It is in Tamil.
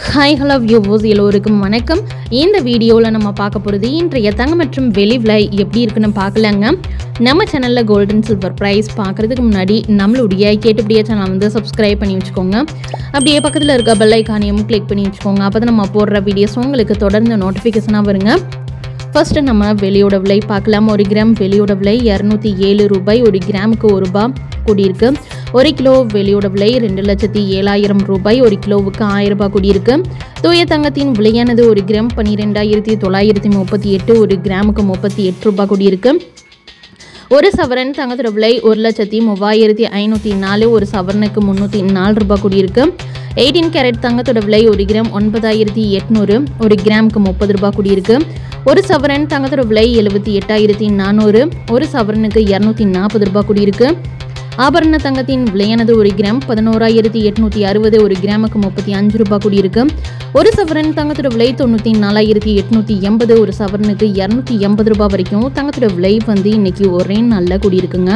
ஹாய் ஹலோ வியூவர்ஸ் எல்லோருக்கும் வணக்கம். இந்த வீடியோவில் நம்ம பார்க்க போகிறது இன்றைய தங்கம் மற்றும் வெள்ளி விலை எப்படி இருக்குன்னு பார்க்கலாங்க. நம்ம சேனலில் கோல்ட் அண்ட் சில்வர் ப்ரைஸ் பார்க்குறதுக்கு முன்னாடி நம்மளுடைய கேட்டுப்படியே சேனல் வந்து சப்ஸ்கிரைப் பண்ணி வச்சுக்கோங்க. அப்படியே பக்கத்தில் இருக்க பெல் ஐக்கானையும் கிளிக் பண்ணி வச்சுக்கோங்க. அப்போ தான் நம்ம போடுற வீடியோஸ் உங்களுக்கு தொடர்ந்து நோட்டிஃபிகேஷனாக வருங்க. ஃபர்ஸ்ட் நம்ம வெளியோட விலை பார்க்கலாம். 1 கிராம் வெளியோட விலை 207 ரூபாய். 1 கிராமுக்கு 1 ரூபாய் கூடியிருக்கு. 1 கிலோ வெளியோட விலை 2,07,000 ரூபாய். 1 கிலோவுக்கு 1000 ரூபாய் கூடியிருக்கு. தூய தங்கத்தின் விலையானது 1 கிராம் 12,938. 1 கிராமுக்கு 38 ரூபாய் கூடியிருக்கு. ஒரு சவரன் தங்கத்தோட விலை 1,03,504. ஒரு சவரனுக்கு 304 ரூபாய் கூடியிருக்கு. 18 கேரட் தங்கத்தோட விலை 1 கிராம் 9,800. 1 கிராமுக்கு 30 ரூபாய் கூடியிருக்கு. ஒரு சவரன் தங்கத்தோட விலை 78,400. ஒரு சவரனுக்கு 240 ரூபாய் கூடியிருக்கு. ஆபரண தங்கத்தின் விலையானது 1 கிராம் 11,860. 1 கிராமுக்கு 35 ரூபாய் கூடியிருக்கு. ஒரு சவரன் தங்கத்தோட விலை 94,880. ஒரு சவரனுக்கு 280 ரூபாய் வரைக்கும் தங்கத்தோட விலை வந்து இன்னைக்கு ஒரே நாளில் கூடியிருக்குங்க.